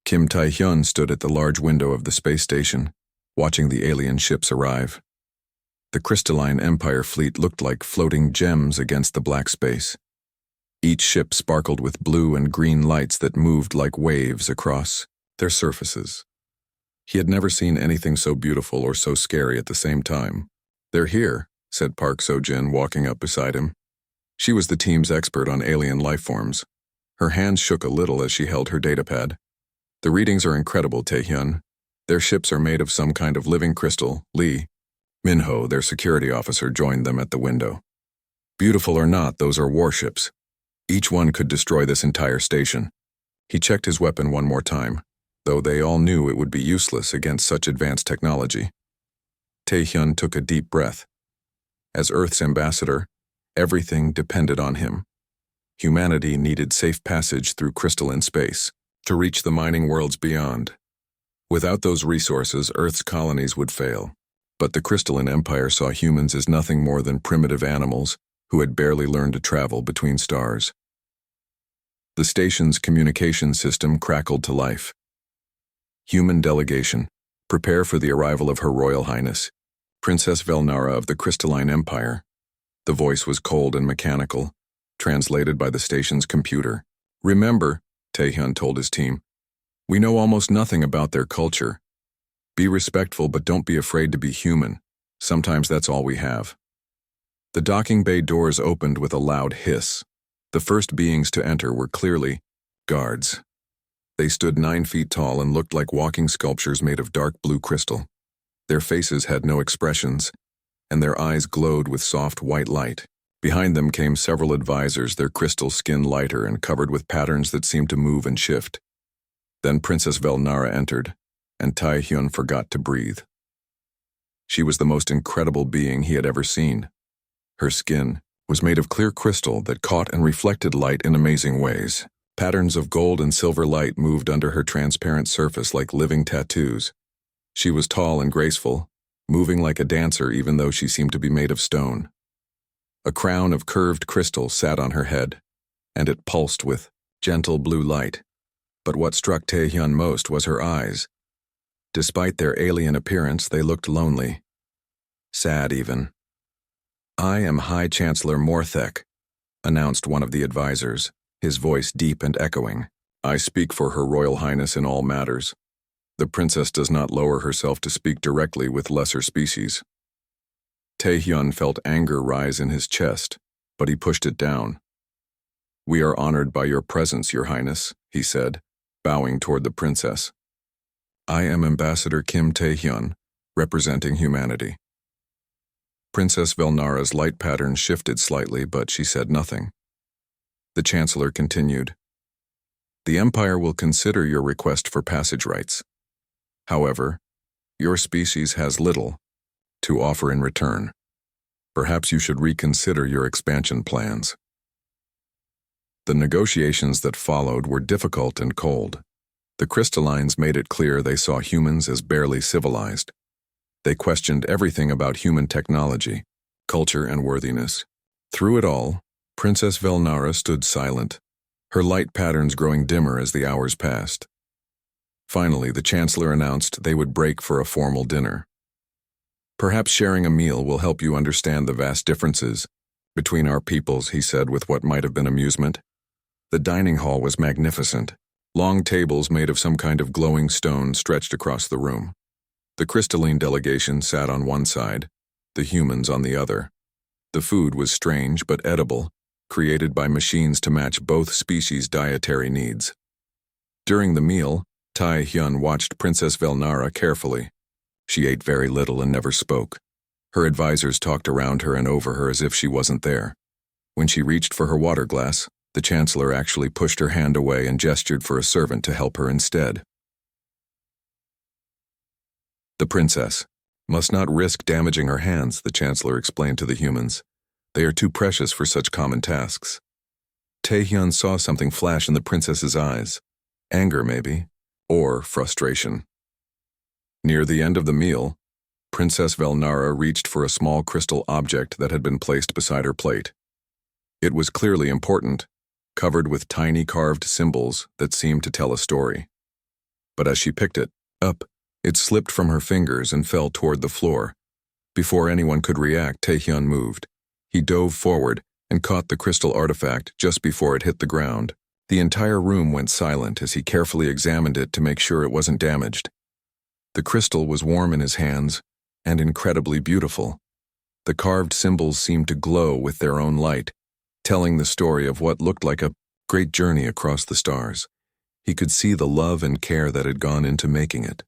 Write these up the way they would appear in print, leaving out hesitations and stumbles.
Kim Tae-hyun stood at the large window of the space station, watching the alien ships arrive. The crystalline Empire fleet looked like floating gems against the black space. Each ship sparkled with blue and green lights that moved like waves across their surfaces. He had never seen anything so beautiful or so scary at the same time. "They're here," said Park So-jin, walking up beside him. She was the team's expert on alien lifeforms. Her hands shook a little as she held her datapad. "The readings are incredible, Tae-hyun. Their ships are made of some kind of living crystal." Lee Minho, their security officer, joined them at the window. "Beautiful or not, those are warships. Each one could destroy this entire station." He checked his weapon one more time, though they all knew it would be useless against such advanced technology. Tae-hyun took a deep breath. As Earth's ambassador, everything depended on him. Humanity needed safe passage through crystalline space to reach the mining worlds beyond. Without those resources, Earth's colonies would fail. But the crystalline empire saw humans as nothing more than primitive animals who had barely learned to travel between stars. The station's communication system crackled to life. "Human delegation, prepare for the arrival of Her Royal Highness, Princess Velnara of the Crystalline Empire." The voice was cold and mechanical, translated by the station's computer. "Remember," Tae-hyun told his team, "we know almost nothing about their culture. Be respectful, but don't be afraid to be human. Sometimes that's all we have." The docking bay doors opened with a loud hiss. The first beings to enter were clearly guards. They stood 9 feet tall and looked like walking sculptures made of dark blue crystal. Their faces had no expressions, and their eyes glowed with soft white light. Behind them came several advisors, their crystal skin lighter and covered with patterns that seemed to move and shift. Then Princess Velnara entered, and Tae-hyun forgot to breathe. She was the most incredible being he had ever seen. Her skin was made of clear crystal that caught and reflected light in amazing ways. Patterns of gold and silver light moved under her transparent surface like living tattoos. She was tall and graceful, moving like a dancer even though she seemed to be made of stone. A crown of curved crystal sat on her head, and it pulsed with gentle blue light. But what struck Tae-hyun most was her eyes. Despite their alien appearance, they looked lonely. Sad even. "I am High Chancellor Morthek," announced one of the advisors, his voice deep and echoing. "I speak for Her Royal Highness in all matters. The princess does not lower herself to speak directly with lesser species." Tae-hyun felt anger rise in his chest, but he pushed it down. "We are honored by your presence, Your Highness," he said, bowing toward the princess. "I am Ambassador Kim Tae-hyun, representing humanity." Princess Velnara's light pattern shifted slightly, but she said nothing. The Chancellor continued, "The Empire will consider your request for passage rights. However, your species has little to offer in return. Perhaps you should reconsider your expansion plans." The negotiations that followed were difficult and cold. The crystallines made it clear they saw humans as barely civilized. They questioned everything about human technology, culture, and worthiness. Through it all, Princess Velnara stood silent, her light patterns growing dimmer as the hours passed. Finally, the Chancellor announced they would break for a formal dinner. "Perhaps sharing a meal will help you understand the vast differences between our peoples," he said with what might have been amusement. The dining hall was magnificent. Long tables made of some kind of glowing stone stretched across the room. The crystalline delegation sat on one side, the humans on the other. The food was strange but edible, created by machines to match both species' dietary needs. During the meal, Tae-hyun watched Princess Velnara carefully. She ate very little and never spoke. Her advisors talked around her and over her as if she wasn't there. When she reached for her water glass, the Chancellor actually pushed her hand away and gestured for a servant to help her instead. "The princess must not risk damaging her hands," the Chancellor explained to the humans. "They are too precious for such common tasks." Tae-hyun saw something flash in the princess's eyes. Anger, maybe, or frustration. Near the end of the meal, Princess Velnara reached for a small crystal object that had been placed beside her plate. It was clearly important, covered with tiny carved symbols that seemed to tell a story. but as she picked it up, it slipped from her fingers and fell toward the floor. Before anyone could react, Taehyun moved. He dove forward and caught the crystal artifact just before it hit the ground. The entire room went silent as he carefully examined it to make sure it wasn't damaged. The crystal was warm in his hands and incredibly beautiful. The carved symbols seemed to glow with their own light, telling the story of what looked like a great journey across the stars. He could see the love and care that had gone into making it.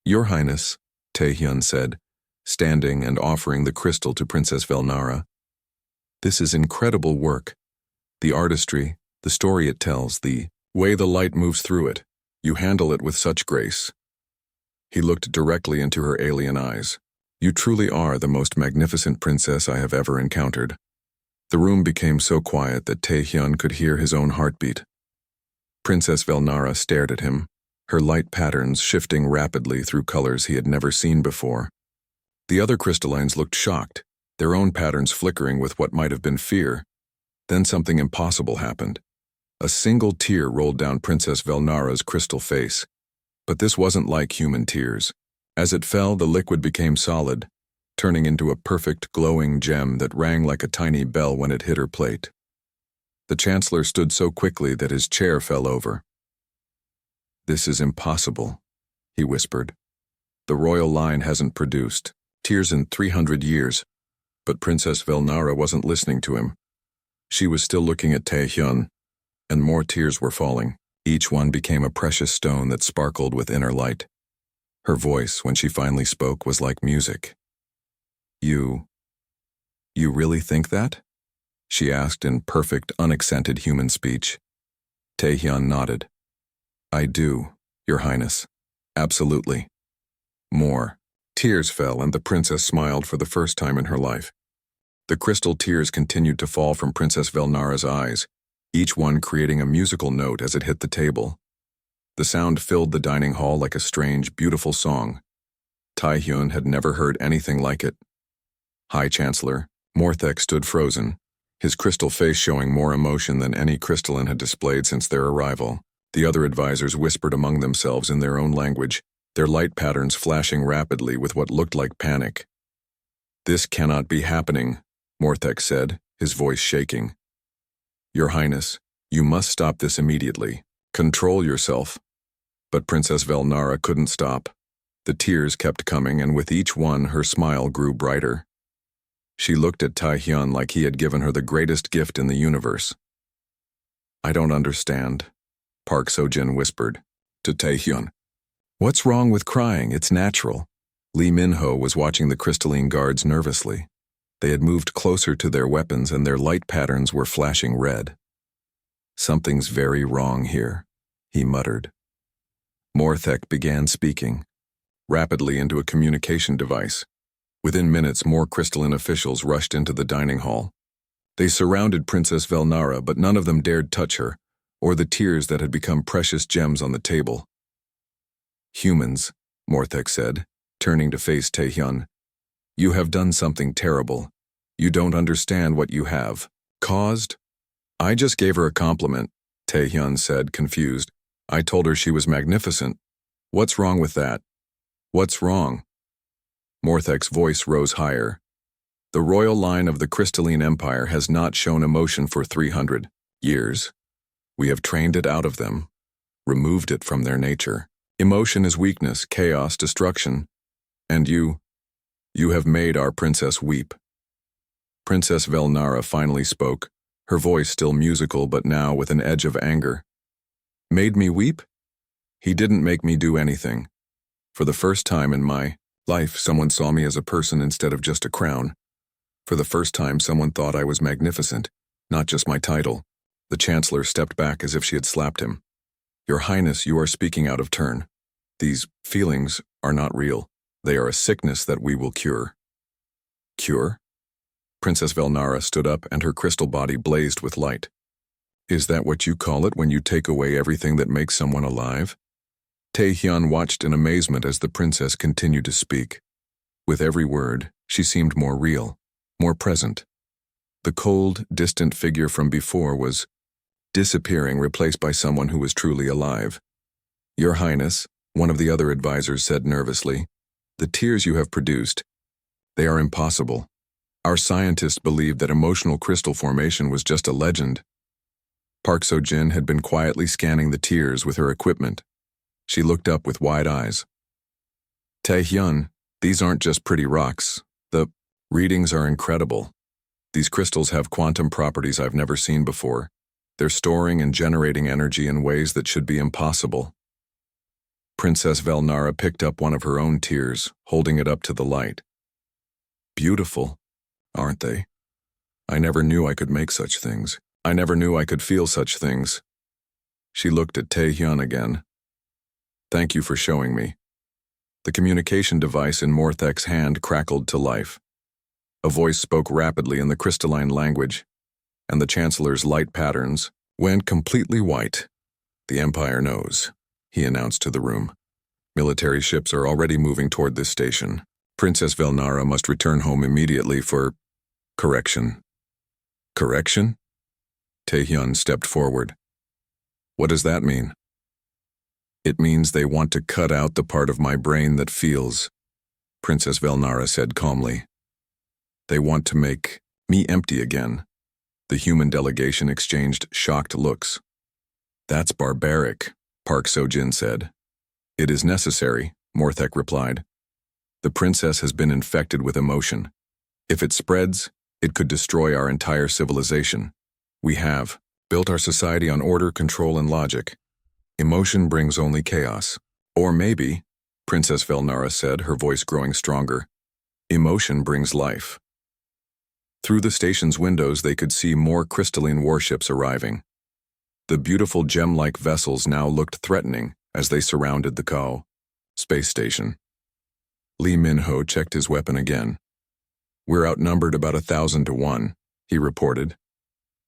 "Your Highness," Taehyun said, standing and offering the crystal to Princess Velnara. "This is incredible work. The artistry, the story it tells, the way the light moves through it. You handle it with such grace." He looked directly into her alien eyes. "You truly are the most magnificent princess I have ever encountered." The room became so quiet that Taehyun could hear his own heartbeat. Princess Velnara stared at him, her light patterns shifting rapidly through colors he had never seen before. The other crystallines looked shocked, their own patterns flickering with what might have been fear. Then something impossible happened. A single tear rolled down Princess Velnara's crystal face. But this wasn't like human tears. As it fell, the liquid became solid, turning into a perfect glowing gem that rang like a tiny bell when it hit her plate. The Chancellor stood so quickly that his chair fell over. "This is impossible," he whispered. "The royal line hasn't produced tears in 300 years." But Princess Velnara wasn't listening to him. She was still looking at Taehyun, and more tears were falling. Each one became a precious stone that sparkled with inner light. Her voice, when she finally spoke, was like music. You really think that?" she asked in perfect, unaccented human speech. Taehyun nodded. "I do, Your Highness. Absolutely." More. Tears fell, and the princess smiled for the first time in her life. The crystal tears continued to fall from Princess Velnara's eyes, each one creating a musical note as it hit the table. The sound filled the dining hall like a strange, beautiful song. Taehyun had never heard anything like it. High Chancellor Morthek stood frozen, his crystal face showing more emotion than any crystalline had displayed since their arrival. The other advisors whispered among themselves in their own language, their light patterns flashing rapidly with what looked like panic. "This cannot be happening," Morthek said, his voice shaking. "Your Highness, you must stop this immediately. Control yourself." But Princess Velnara couldn't stop. The tears kept coming, and with each one her smile grew brighter. She looked at Taehyun like he had given her the greatest gift in the universe. "I don't understand," Park Sojin whispered to Taehyun. "What's wrong with crying? It's natural." Lee Minho was watching the crystalline guards nervously. They had moved closer to their weapons and their light patterns were flashing red. "Something's very wrong here," he muttered. Morthek began speaking, rapidly into a communication device. Within minutes, more crystalline officials rushed into the dining hall. They surrounded Princess Velnara, but none of them dared touch her, or the tears that had become precious gems on the table. "Humans," Morthek said, turning to face Taehyun. "You have done something terrible. You don't understand what you have caused." "I just gave her a compliment," Taehyun said, confused. "I told her she was magnificent. What's wrong with that? What's wrong?" Morthek's voice rose higher. "The royal line of the Crystalline Empire has not shown emotion for 300 years. We have trained it out of them, removed it from their nature. Emotion is weakness, chaos, destruction. And you have made our princess weep." Princess Velnara finally spoke, her voice still musical but now with an edge of anger. "Made me weep? He didn't make me do anything. For the first time in my life, someone saw me as a person instead of just a crown. For the first time, someone thought I was magnificent, not just my title." The Chancellor stepped back as if she had slapped him. "Your Highness, you are speaking out of turn. These feelings are not real. They are a sickness that we will cure." "Cure?" Princess Velnara stood up and her crystal body blazed with light. "Is that what you call it when you take away everything that makes someone alive?" Taehyun watched in amazement as the princess continued to speak. With every word, she seemed more real, more present. The cold, distant figure from before was disappearing, replaced by someone who was truly alive. Your Highness, one of the other advisors said nervously, the tears you have produced, they are impossible. Our scientists believed that emotional crystal formation was just a legend. Park So-jin had been quietly scanning the tears with her equipment. She looked up with wide eyes. Tae-hyun, these aren't just pretty rocks. The readings are incredible. These crystals have quantum properties I've never seen before. They're storing and generating energy in ways that should be impossible. Princess Velnara picked up one of her own tears, holding it up to the light. Beautiful, aren't they? I never knew I could make such things. I never knew I could feel such things. She looked at Tae-hyun again. Thank you for showing me. The communication device in Morthek's hand crackled to life. A voice spoke rapidly in the crystalline language, and the Chancellor's light patterns went completely white. The Empire knows, he announced to the room. Military ships are already moving toward this station. Princess Velnara must return home immediately for correction. Correction? Tae-hyun stepped forward. What does that mean? It means they want to cut out the part of my brain that feels, Princess Velnara said calmly. They want to make me empty again. The human delegation exchanged shocked looks. That's barbaric, Park So-jin said. It is necessary, Morthek replied. The princess has been infected with emotion. If it spreads, it could destroy our entire civilization. We have built our society on order, control, and logic. Emotion brings only chaos. Or maybe, Princess Velnara said, her voice growing stronger, emotion brings life. Through the station's windows they could see more crystalline warships arriving. The beautiful gem-like vessels now looked threatening as they surrounded the Kao space station. Lee Min-ho checked his weapon again. We're outnumbered about 1,000 to 1, he reported.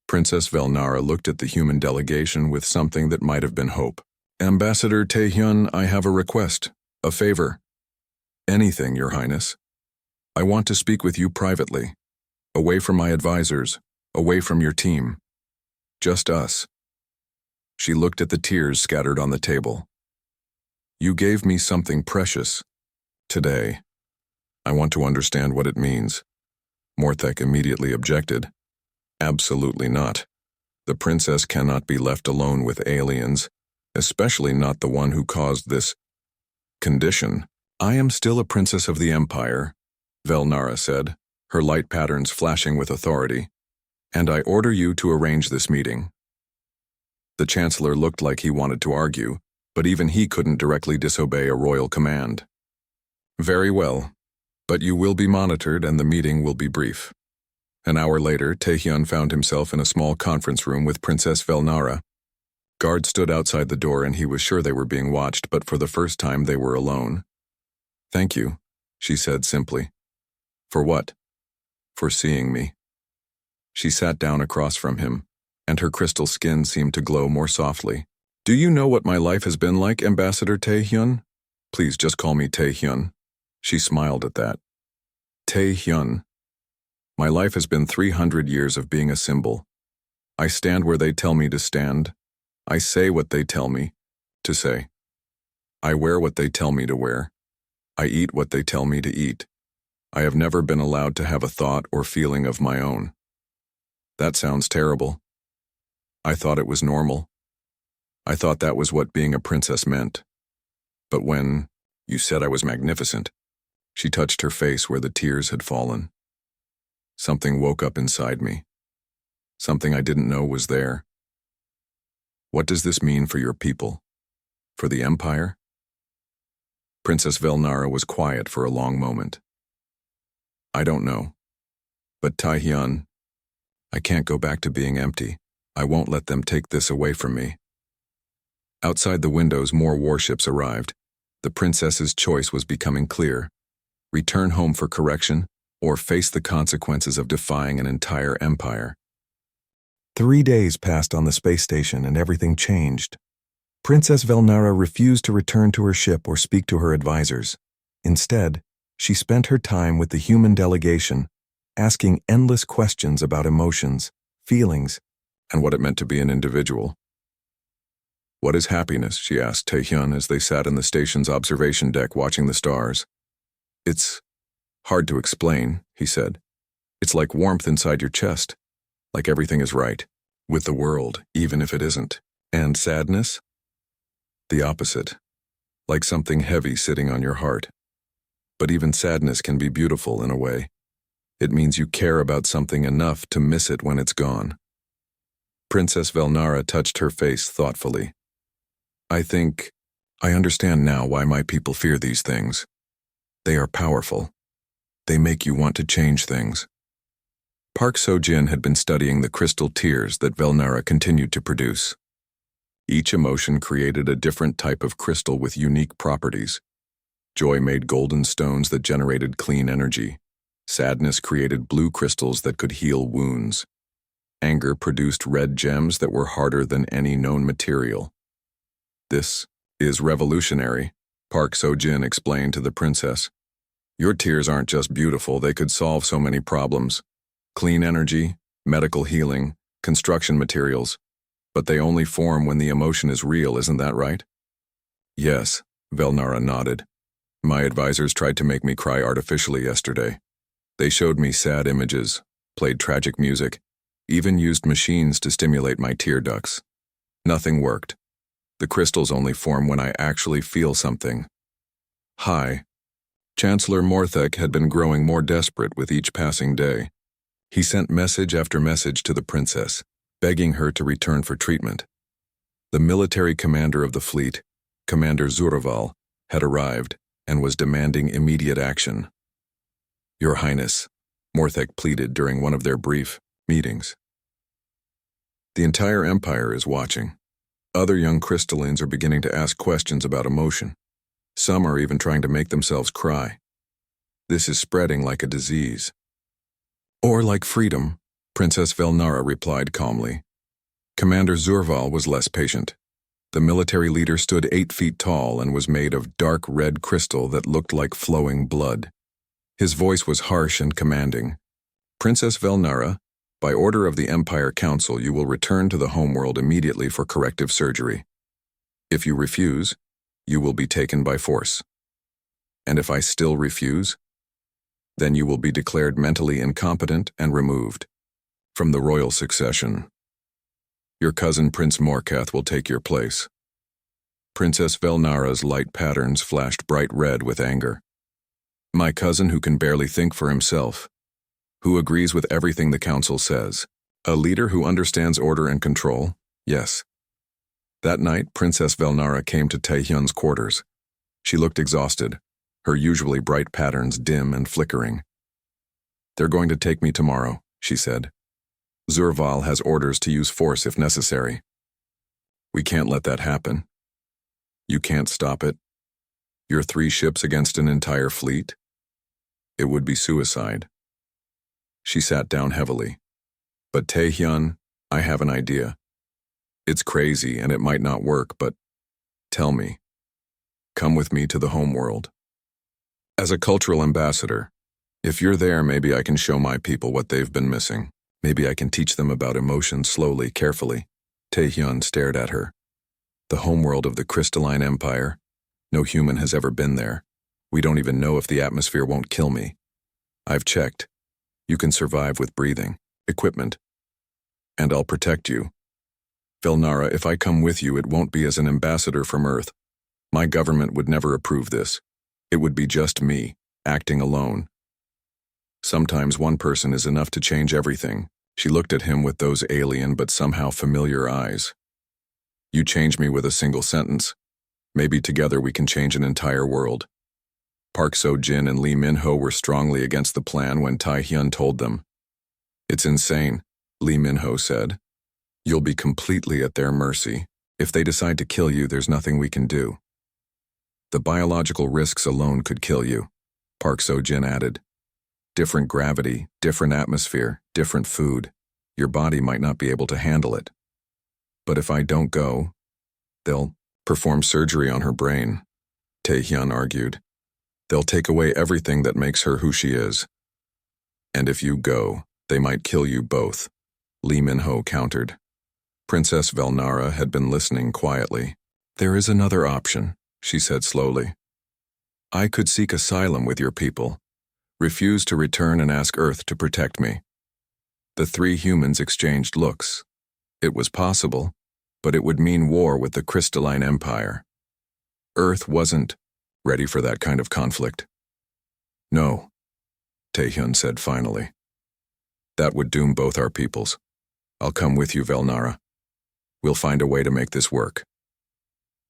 Princess Velnara looked at the human delegation with something that might have been hope. Ambassador Tae-hyun, I have a request, a favor. Anything, Your Highness. I want to speak with you privately. Away from my advisors, away from your team. Just us. She looked at the tears scattered on the table. You gave me something precious. Today. I want to understand what it means. Morthek immediately objected. Absolutely not. The princess cannot be left alone with aliens, especially not the one who caused this condition. I am still a princess of the Empire, Velnara said, her light patterns flashing with authority, and I order you to arrange this meeting. The Chancellor looked like he wanted to argue, but even he couldn't directly disobey a royal command. Very well, but you will be monitored and the meeting will be brief. An hour later, Tae-hyun found himself in a small conference room with Princess Velnara. Guards stood outside the door and he was sure they were being watched, but for the first time they were alone. Thank you, she said simply. For what? For seeing me. She sat down across from him, and her crystal skin seemed to glow more softly. Do you know what my life has been like, Ambassador Tae-hyun? Please just call me Tae-hyun. She smiled at that. Tae-hyun. My life has been 300 years of being a symbol. I stand where they tell me to stand. I say what they tell me to say. I wear what they tell me to wear. I eat what they tell me to eat. I have never been allowed to have a thought or feeling of my own. That sounds terrible. I thought it was normal. I thought that was what being a princess meant. But when you said I was magnificent, she touched her face where the tears had fallen. Something woke up inside me. Something I didn't know was there. What does this mean for your people? For the Empire? Princess Velnara was quiet for a long moment. I don't know. But Tae-hyun, I can't go back to being empty. I won't let them take this away from me. Outside the windows, more warships arrived. The princess's choice was becoming clear. Return home for correction, or face the consequences of defying an entire empire. 3 days passed on the space station and everything changed. Princess Velnara refused to return to her ship or speak to her advisors. Instead, she spent her time with the human delegation, asking endless questions about emotions, feelings, and what it meant to be an individual. What is happiness? She asked Taehyun as they sat in the station's observation deck watching the stars. It's hard to explain, he said. It's like warmth inside your chest, like everything is right, with the world, even if it isn't. And sadness? The opposite, like something heavy sitting on your heart. But even sadness can be beautiful in a way. It means you care about something enough to miss it when it's gone. Princess Velnara touched her face thoughtfully. I understand now why my people fear these things. They are powerful. They make you want to change things. Park So-jin had been studying the crystal tears that Velnara continued to produce. Each emotion created a different type of crystal with unique properties. Joy made golden stones that generated clean energy. Sadness created blue crystals that could heal wounds. Anger produced red gems that were harder than any known material. This is revolutionary, Park So-jin explained to the princess. Your tears aren't just beautiful, they could solve so many problems. Clean energy, medical healing, construction materials. But they only form when the emotion is real, isn't that right? Yes, Velnara nodded. My advisors tried to make me cry artificially yesterday. They showed me sad images, played tragic music, even used machines to stimulate my tear ducts. Nothing worked. The crystals only form when I actually feel something. Chancellor Morthek had been growing more desperate with each passing day. He sent message after message to the princess, begging her to return for treatment. The military commander of the fleet, Commander Zuraval, had arrived and was demanding immediate action. Your Highness, Morthek pleaded during one of their brief meetings. The entire empire is watching. Other young crystallines are beginning to ask questions about emotion. Some are even trying to make themselves cry. This is spreading like a disease. Or like freedom, Princess Velnara replied calmly. Commander Zurval was less patient. The military leader stood 8 feet tall and was made of dark red crystal that looked like flowing blood. His voice was harsh and commanding. Princess Velnara, by order of the Empire Council, you will return to the homeworld immediately for corrective surgery. If you refuse, you will be taken by force. And if I still refuse, then you will be declared mentally incompetent and removed from the royal succession. Your cousin Prince Morkath will take your place. Princess Velnara's light patterns flashed bright red with anger. My cousin who can barely think for himself, who agrees with everything the council says. A leader who understands order and control? Yes. That night, Princess Velnara came to Taehyun's quarters. She looked exhausted, her usually bright patterns dim and flickering. They're going to take me tomorrow, she said. Zurval has orders to use force if necessary. We can't let that happen. You can't stop it. Your 3 ships against an entire fleet? It would be suicide. She sat down heavily. But Taehyun, I have an idea. It's crazy and it might not work, but tell me. Come with me to the homeworld. As a cultural ambassador, if you're there, maybe I can show my people what they've been missing. Maybe I can teach them about emotion slowly, carefully. Taehyun stared at her. The homeworld of the Crystalline Empire. No human has ever been there. We don't even know if the atmosphere won't kill me. I've checked. You can survive with breathing, equipment. And I'll protect you. Velnara, if I come with you, it won't be as an ambassador from Earth. My government would never approve this. It would be just me, acting alone. Sometimes one person is enough to change everything. She looked at him with those alien but somehow familiar eyes. You change me with a single sentence. Maybe together we can change an entire world. Park So-jin and Lee Min-ho were strongly against the plan when Taehyun told them. It's insane, Lee Min-ho said. You'll be completely at their mercy. If they decide to kill you, there's nothing we can do. The biological risks alone could kill you, Park So-jin added. Different gravity, different atmosphere, different food. Your body might not be able to handle it. But if I don't go, they'll perform surgery on her brain, Taehyun argued. They'll take away everything that makes her who she is. And if you go, they might kill you both, Lee Min-ho countered. Princess Velnara had been listening quietly. "There is another option," she said slowly. "I could seek asylum with your people, refuse to return and ask Earth to protect me." The three humans exchanged looks. It was possible, but it would mean war with the Crystalline Empire. Earth wasn't ready for that kind of conflict. "No," Taehyun said finally. "That would doom both our peoples. I'll come with you, Velnara. We'll find a way to make this work."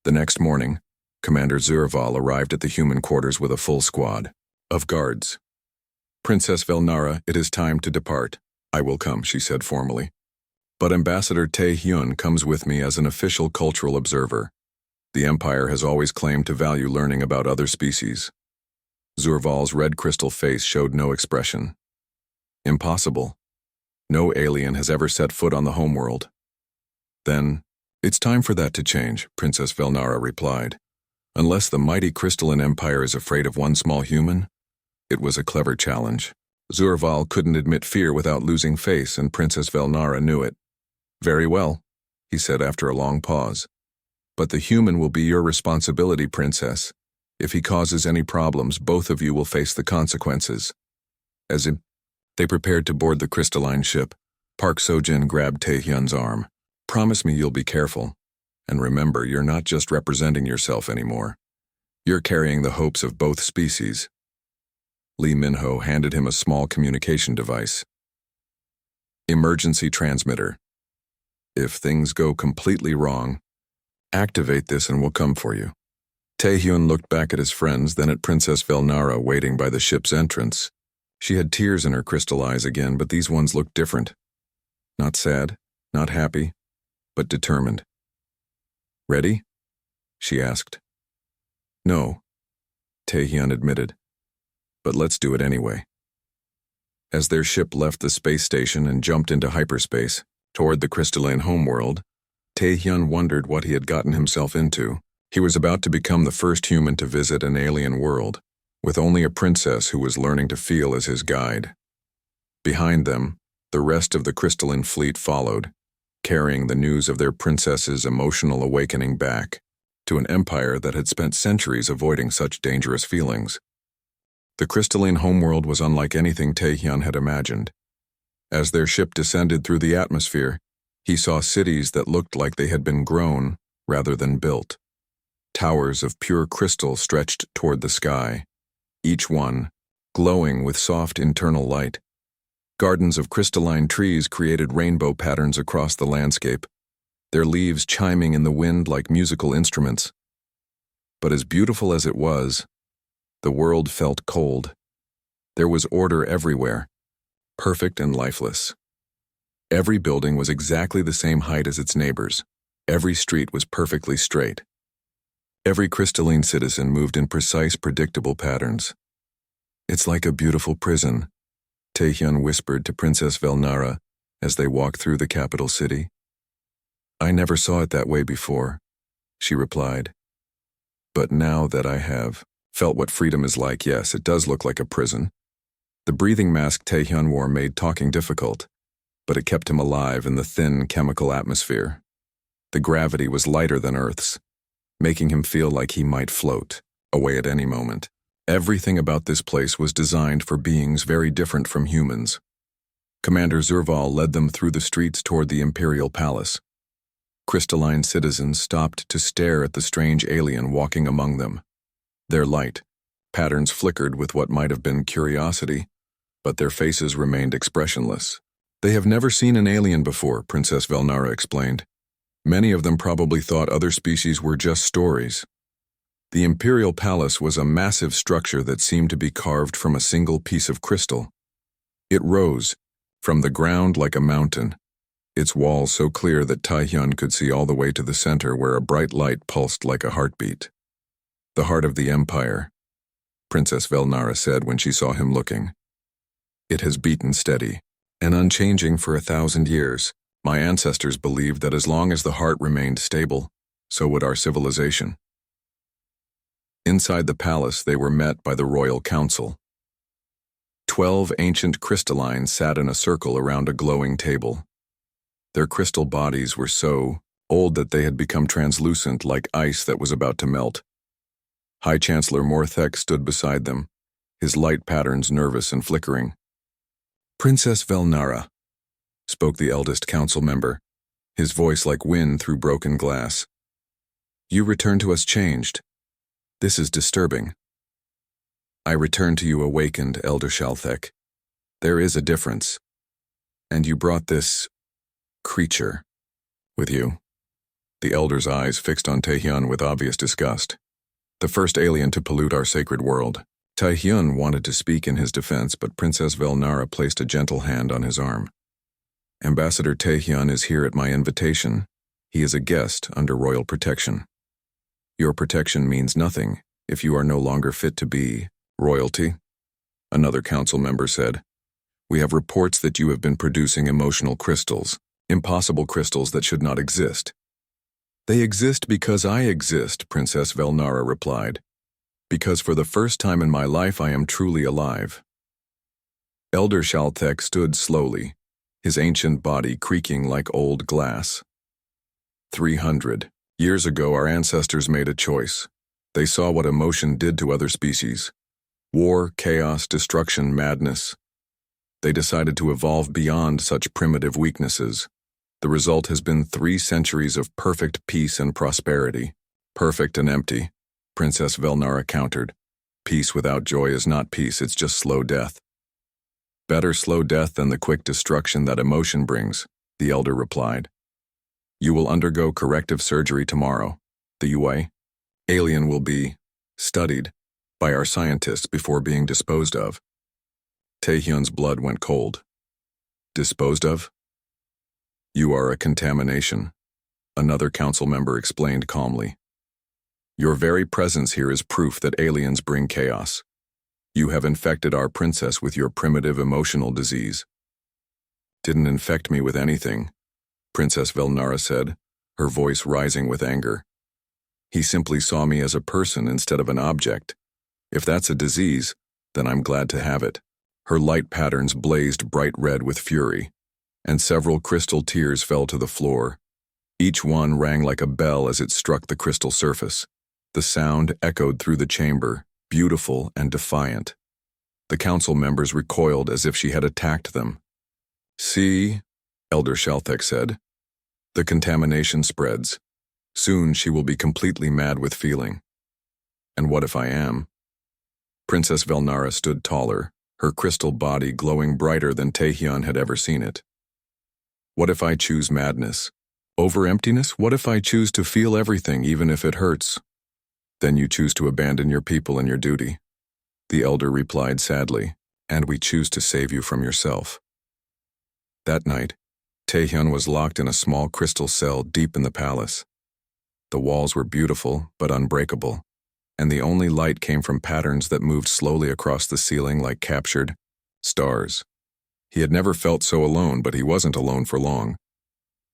The next morning, Commander Zurval arrived at the human quarters with a full squad of guards. "Princess Velnara, it is time to depart." "I will come," she said formally. "But Ambassador Taehyun comes with me as an official cultural observer. The Empire has always claimed to value learning about other species." Zurval's red crystal face showed no expression. "Impossible. No alien has ever set foot on the homeworld." "Then, it's time for that to change," Princess Velnara replied. "Unless the mighty Crystalline Empire is afraid of one small human." It was a clever challenge. Zurval couldn't admit fear without losing face, and Princess Velnara knew it. "Very well," he said after a long pause. "But the human will be your responsibility, Princess. If he causes any problems, both of you will face the consequences." They prepared to board the crystalline ship. Park Sojin grabbed Taehyun's arm. "Promise me you'll be careful. And remember, you're not just representing yourself anymore. You're carrying the hopes of both species." Lee Minho handed him a small communication device. "Emergency transmitter. If things go completely wrong, activate this and we'll come for you." Taehyun looked back at his friends, then at Princess Velnara waiting by the ship's entrance. She had tears in her crystal eyes again, but these ones looked different. Not sad, not happy, but determined. "Ready?" she asked. "No," Taehyun admitted. "But let's do it anyway." As their ship left the space station and jumped into hyperspace toward the crystalline homeworld, Taehyun wondered what he had gotten himself into. He was about to become the first human to visit an alien world, with only a princess who was learning to feel as his guide. Behind them, the rest of the crystalline fleet followed, carrying the news of their princess's emotional awakening back to an empire that had spent centuries avoiding such dangerous feelings. The crystalline homeworld was unlike anything Taehyun had imagined. As their ship descended through the atmosphere, he saw cities that looked like they had been grown rather than built. Towers of pure crystal stretched toward the sky, each one glowing with soft internal light. Gardens of crystalline trees created rainbow patterns across the landscape, their leaves chiming in the wind like musical instruments. But as beautiful as it was, the world felt cold. There was order everywhere, perfect and lifeless. Every building was exactly the same height as its neighbors. Every street was perfectly straight. Every crystalline citizen moved in precise, predictable patterns. "It's like a beautiful prison," Taehyun whispered to Princess Velnara as they walked through the capital city. "I never saw it that way before," she replied. "But now that I have felt what freedom is like, yes, it does look like a prison." The breathing mask Taehyun wore made talking difficult, but it kept him alive in the thin chemical atmosphere. The gravity was lighter than Earth's, making him feel like he might float away at any moment. Everything about this place was designed for beings very different from humans. Commander Zurval led them through the streets toward the Imperial Palace. Crystalline citizens stopped to stare at the strange alien walking among them. Their light patterns flickered with what might have been curiosity, but their faces remained expressionless. "They have never seen an alien before," Princess Velnara explained. "Many of them probably thought other species were just stories." The Imperial Palace was a massive structure that seemed to be carved from a single piece of crystal. It rose from the ground like a mountain, its walls so clear that Taehyun could see all the way to the center where a bright light pulsed like a heartbeat. "The heart of the Empire," Princess Velnara said when she saw him looking. "It has beaten steady and unchanging for 1,000 years. My ancestors believed that as long as the heart remained stable, so would our civilization." Inside the palace, they were met by the royal council. 12 ancient crystallines sat in a circle around a glowing table. Their crystal bodies were so old that they had become translucent like ice that was about to melt. High Chancellor Morthek stood beside them, his light patterns nervous and flickering. "Princess Velnara," spoke the eldest council member, his voice like wind through broken glass. "You return to us changed. This is disturbing." "I return to you awakened, Elder Shalthek. There is a difference. And you brought this creature with you." The elder's eyes fixed on Taehyun with obvious disgust. "The first alien to pollute our sacred world." Taehyun wanted to speak in his defense, but Princess Velnara placed a gentle hand on his arm. "Ambassador Taehyun is here at my invitation. He is a guest under royal protection. Your protection means nothing if you are no longer fit to be royalty," another council member said. "We have reports that you have been producing emotional crystals, impossible crystals that should not exist." "They exist because I exist," Princess Velnara replied. "Because for the first time in my life I am truly alive." Elder Shalthek stood slowly, his ancient body creaking like old glass. 300 years ago our ancestors made a choice. They saw what emotion did to other species. War, chaos, destruction, madness. They decided to evolve beyond such primitive weaknesses. The result has been 3 centuries of perfect peace and prosperity. "Perfect and empty," Princess Velnara countered. "Peace without joy is not peace, it's just slow death." "Better slow death than the quick destruction that emotion brings," the elder replied. "You will undergo corrective surgery tomorrow. The UA alien will be studied by our scientists before being disposed of." Taehyun's blood went cold. "Disposed of?" "You are a contamination," another council member explained calmly. "Your very presence here is proof that aliens bring chaos. You have infected our princess with your primitive emotional disease." "Didn't infect me with anything," Princess Velnara said, her voice rising with anger. "He simply saw me as a person instead of an object. If that's a disease, then I'm glad to have it." Her light patterns blazed bright red with fury, and several crystal tears fell to the floor. Each one rang like a bell as it struck the crystal surface. The sound echoed through the chamber, beautiful and defiant. The council members recoiled as if she had attacked them. "See," Elder Shalthek said, "the contamination spreads. Soon she will be completely mad with feeling." "And what if I am?" Princess Velnara stood taller, her crystal body glowing brighter than Taehyun had ever seen it. "What if I choose madness? Over emptiness? What if I choose to feel everything even if it hurts?" "Then you choose to abandon your people and your duty," the elder replied sadly, "and we choose to save you from yourself." That night, Taehyun was locked in a small crystal cell deep in the palace. The walls were beautiful but unbreakable, and the only light came from patterns that moved slowly across the ceiling like captured stars. He had never felt so alone, but he wasn't alone for long.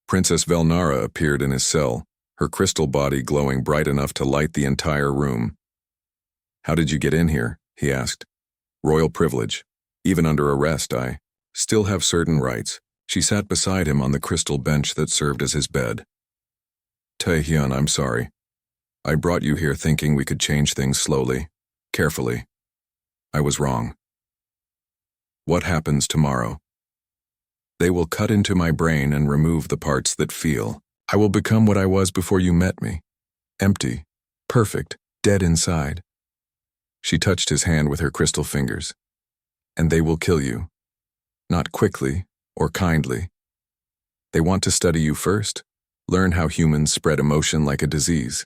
Princess Velnara appeared in his cell, her crystal body glowing bright enough to light the entire room. "How did you get in here?" he asked. "Royal privilege. Even under arrest, I still have certain rights." She sat beside him on the crystal bench that served as his bed. "Taehyun, I'm sorry. I brought you here thinking we could change things slowly, carefully. I was wrong." "What happens tomorrow?" "They will cut into my brain and remove the parts that feel. I will become what I was before you met me. Empty, perfect, dead inside." She touched his hand with her crystal fingers. "And they will kill you. Not quickly or kindly. They want to study you first, learn how humans spread emotion like a disease.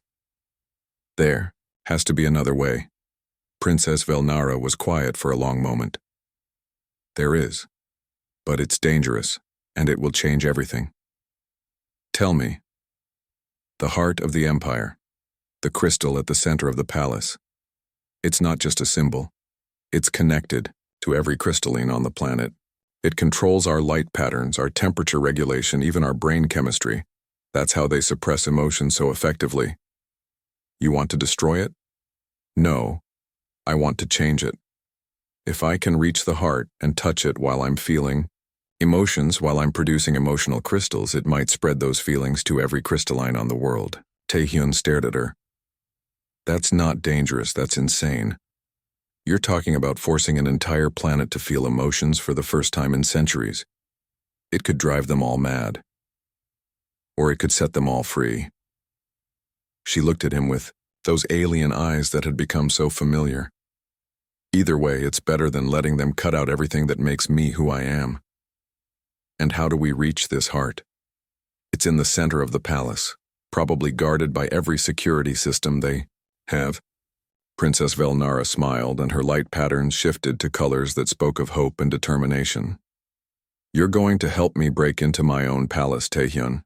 There has to be another way." Princess Velnara was quiet for a long moment. "There is, but it's dangerous, and it will change everything." "Tell me." "The heart of the empire, the crystal at the center of the palace. It's not just a symbol. It's connected to every crystalline on the planet. It controls our light patterns, our temperature regulation, even our brain chemistry. That's how they suppress emotion so effectively. You want to destroy it? No, I want to change it. If I can reach the heart and touch it while I'm feeling, Emotions, while I'm producing emotional crystals, it might spread those feelings to every crystalline on the world. Taehyun stared at her. That's not dangerous, that's insane. You're talking about forcing an entire planet to feel emotions for the first time in centuries. It could drive them all mad. Or it could set them all free. She looked at him with those alien eyes that had become so familiar. Either way, it's better than letting them cut out everything that makes me who I am. And how do we reach this heart? It's in the center of the palace, probably guarded by every security system they have. Princess Velnara smiled, and her light patterns shifted to colors that spoke of hope and determination. You're going to help me break into my own palace, Taehyun,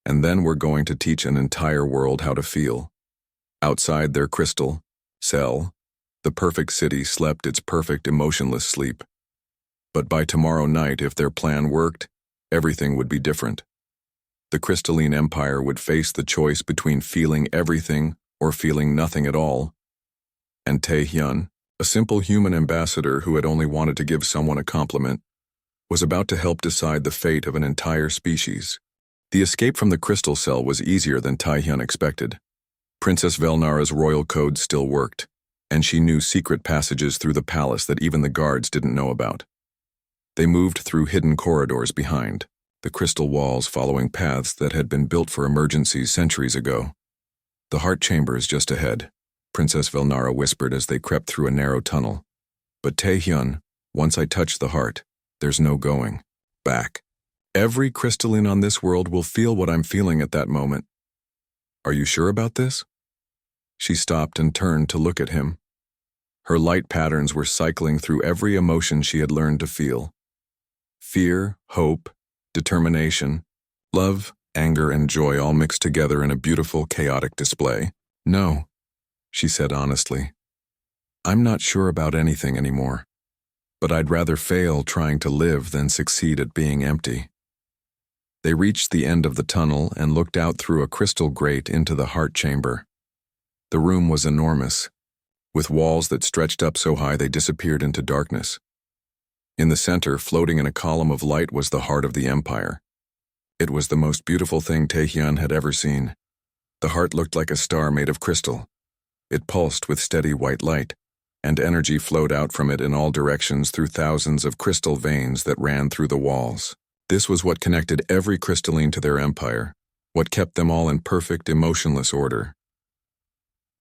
and then we're going to teach an entire world how to feel. Outside their crystal cell, the perfect city slept its perfect emotionless sleep. But by tomorrow night, if their plan worked, everything would be different. The crystalline empire would face the choice between feeling everything or feeling nothing at all. And Taehyun, a simple human ambassador who had only wanted to give someone a compliment, was about to help decide the fate of an entire species. The escape from the crystal cell was easier than Taehyun expected. Princess Velnara's royal code still worked, and she knew secret passages through the palace that even the guards didn't know about. They moved through hidden corridors behind, the crystal walls following paths that had been built for emergencies centuries ago. The heart chamber is just ahead, Princess Velnara whispered as they crept through a narrow tunnel. But Taehyun, once I touch the heart, there's no going back. Every crystalline on this world will feel what I'm feeling at that moment. Are you sure about this? She stopped and turned to look at him. Her light patterns were cycling through every emotion she had learned to feel. Fear, hope, determination, love, anger, and joy all mixed together in a beautiful, chaotic display. No, she said honestly. I'm not sure about anything anymore, but I'd rather fail trying to live than succeed at being empty. They reached the end of the tunnel and looked out through a crystal grate into the heart chamber. The room was enormous, with walls that stretched up so high they disappeared into darkness. In the center, floating in a column of light, was the heart of the empire. It was the most beautiful thing Taehyun had ever seen. The heart looked like a star made of crystal. It pulsed with steady white light, and energy flowed out from it in all directions through thousands of crystal veins that ran through the walls. This was what connected every crystalline to their empire, what kept them all in perfect, emotionless order.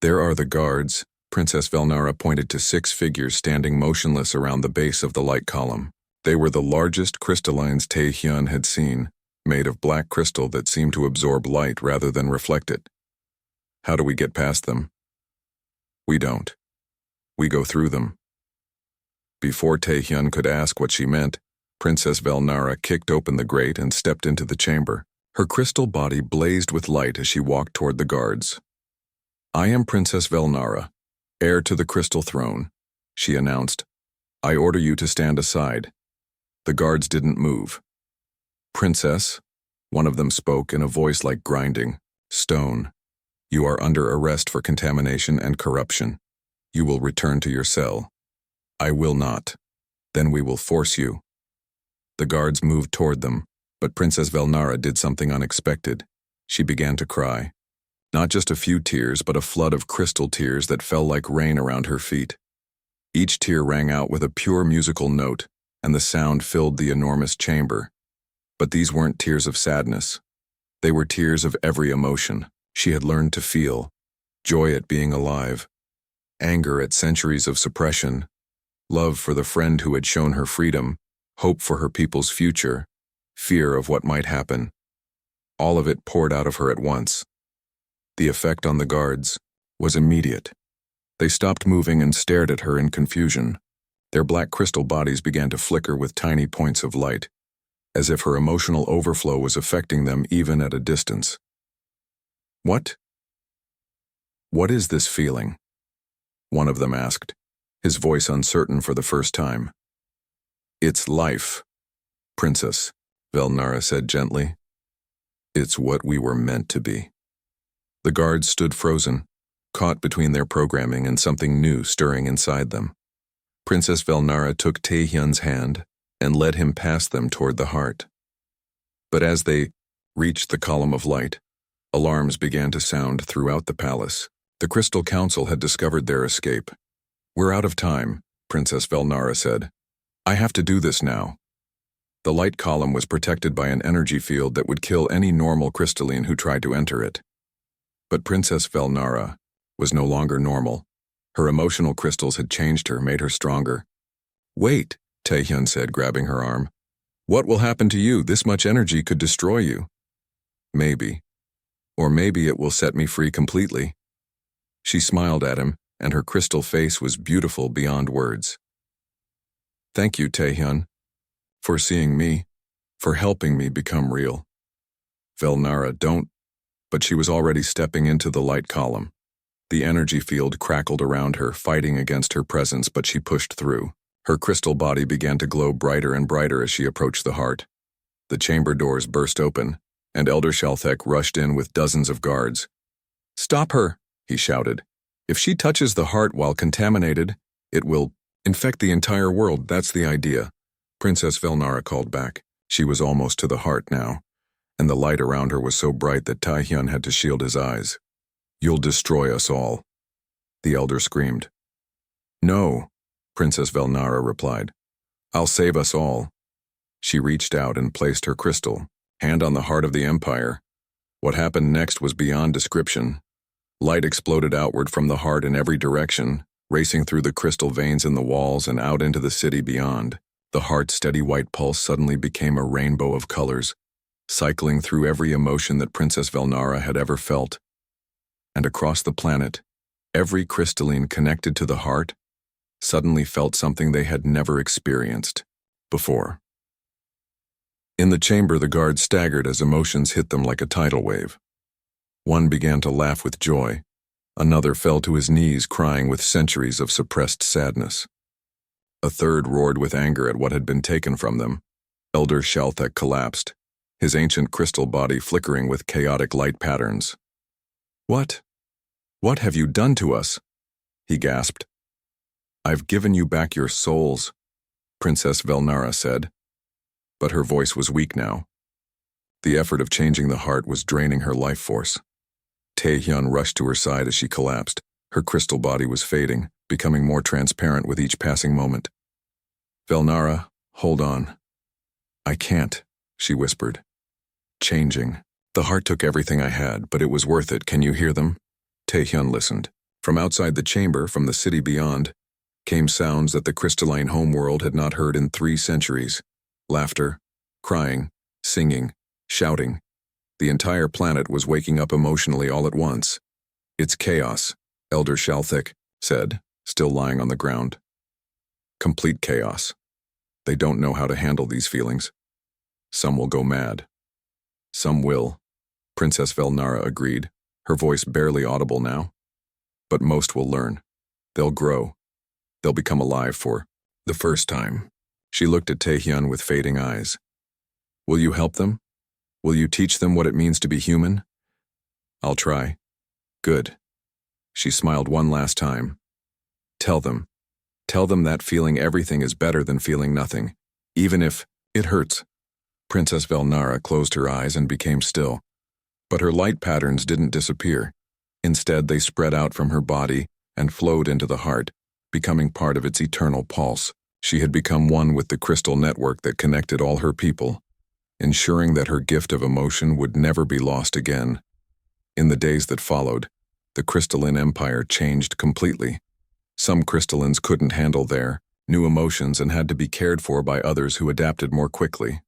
There are the guards. Princess Velnara pointed to 6 figures standing motionless around the base of the light column. They were the largest crystallines Taehyun had seen, made of black crystal that seemed to absorb light rather than reflect it. How do we get past them? We don't. We go through them. Before Taehyun could ask what she meant, Princess Velnara kicked open the grate and stepped into the chamber. Her crystal body blazed with light as she walked toward the guards. I am Princess Velnara, heir to the crystal throne, she announced. I order you to stand aside. The guards didn't move. Princess, one of them spoke in a voice like grinding stone. You are under arrest for contamination and corruption. You will return to your cell. I will not. Then we will force you. The guards moved toward them, but Princess Velnara did something unexpected. She began to cry. Not just a few tears, but a flood of crystal tears that fell like rain around her feet. Each tear rang out with a pure musical note, and the sound filled the enormous chamber. But these weren't tears of sadness. They were tears of every emotion she had learned to feel: joy at being alive, anger at centuries of suppression, love for the friend who had shown her freedom, hope for her people's future, fear of what might happen. All of it poured out of her at once. The effect on the guards was immediate. They stopped moving and stared at her in confusion. Their black crystal bodies began to flicker with tiny points of light, as if her emotional overflow was affecting them even at a distance. What is this feeling? One of them asked, his voice uncertain for the first time. It's life, Princess, Velnara said gently. It's what we were meant to be. The guards stood frozen, caught between their programming and something new stirring inside them. Princess Velnara took Taehyun's hand and led him past them toward the heart. But as they reached the column of light, alarms began to sound throughout the palace. The Crystal Council had discovered their escape. "We're out of time," Princess Velnara said. "I have to do this now." The light column was protected by an energy field that would kill any normal crystalline who tried to enter it. But Princess Velnara was no longer normal. Her emotional crystals had changed her, made her stronger. "Wait," Taehyun said, grabbing her arm. "What will happen to you? This much energy could destroy you." "Maybe. Or maybe it will set me free completely." She smiled at him, and her crystal face was beautiful beyond words. "Thank you, Taehyun, for seeing me, for helping me become real." "Velnara, don't," but she was already stepping into the light column. The energy field crackled around her, fighting against her presence, but she pushed through. Her crystal body began to glow brighter and brighter as she approached the heart. The chamber doors burst open, and Elder Shalthek rushed in with dozens of guards. "Stop her," he shouted. "If she touches the heart while contaminated, it will infect the entire world. That's the idea," Princess Velnara called back. She was almost to the heart now, and the light around her was so bright that Taehyun had to shield his eyes. "You'll destroy us all," the elder screamed. "No," Princess Velnara replied. "I'll save us all." She reached out and placed her crystal, hand on the heart of the Empire. What happened next was beyond description. Light exploded outward from the heart in every direction, racing through the crystal veins in the walls and out into the city beyond. The heart's steady white pulse suddenly became a rainbow of colors, cycling through every emotion that Princess Velnara had ever felt. And across the planet, every crystalline connected to the heart suddenly felt something they had never experienced before. In the chamber, the guards staggered as emotions hit them like a tidal wave. One began to laugh with joy. Another fell to his knees, crying with centuries of suppressed sadness. A third roared with anger at what had been taken from them. Elder Shalthek collapsed, his ancient crystal body flickering with chaotic light patterns. "What? What have you done to us?" he gasped. "I've given you back your souls," Princess Velnara said. But her voice was weak now. The effort of changing the heart was draining her life force. Taehyun rushed to her side as she collapsed. Her crystal body was fading, becoming more transparent with each passing moment. "Velnara, hold on." "I can't," she whispered. "Changing. The heart took everything I had, but it was worth it. Can you hear them?" Taehyun listened. From outside the chamber, from the city beyond, came sounds that the crystalline homeworld had not heard in 3 centuries. Laughter, crying, singing, shouting. The entire planet was waking up emotionally all at once. "It's chaos," Elder Shalthek said, still lying on the ground. "Complete chaos. They don't know how to handle these feelings. Some will go mad." "Some will," Princess Velnara agreed, her voice barely audible now. "But most will learn. They'll grow. They'll become alive for the first time." She looked at Taehyun with fading eyes. "Will you help them? Will you teach them what it means to be human?" "I'll try." "Good." She smiled one last time. Tell them that feeling everything is better than feeling nothing, even if it hurts." Princess Velnara closed her eyes and became still. But her light patterns didn't disappear. Instead, they spread out from her body and flowed into the heart, becoming part of its eternal pulse. She had become one with the crystal network that connected all her people, ensuring that her gift of emotion would never be lost again. In the days that followed, the crystalline empire changed completely. Some crystallines couldn't handle their new emotions and had to be cared for by others who adapted more quickly.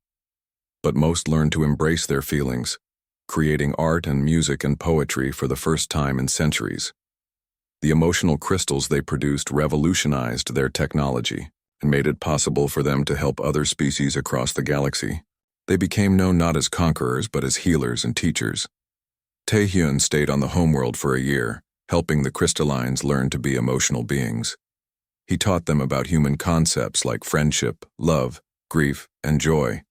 But most learned to embrace their feelings, creating art and music and poetry for the first time in centuries. The emotional crystals they produced revolutionized their technology and made it possible for them to help other species across the galaxy. They became known not as conquerors but as healers and teachers. Taehyun stayed on the homeworld for a year, helping the crystallines learn to be emotional beings. He taught them about human concepts like friendship, love, grief, and joy.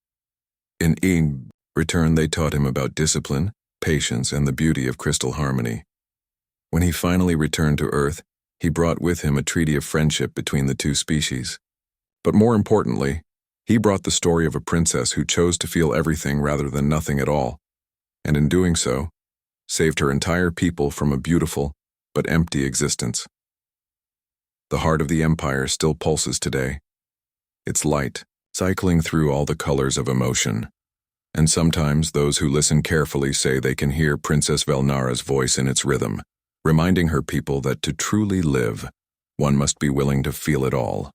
In return, they taught him about discipline, patience, and the beauty of crystal harmony. When he finally returned to Earth, he brought with him a treaty of friendship between the two species. But more importantly, He brought the story of a princess who chose to feel everything rather than nothing at all, and in doing so, saved her entire people from a beautiful but empty existence. The heart of the Empire still pulses today, its light cycling through all the colors of emotion, and sometimes those who listen carefully say they can hear Princess Velnara's voice in its rhythm, reminding her people that to truly live, one must be willing to feel it all.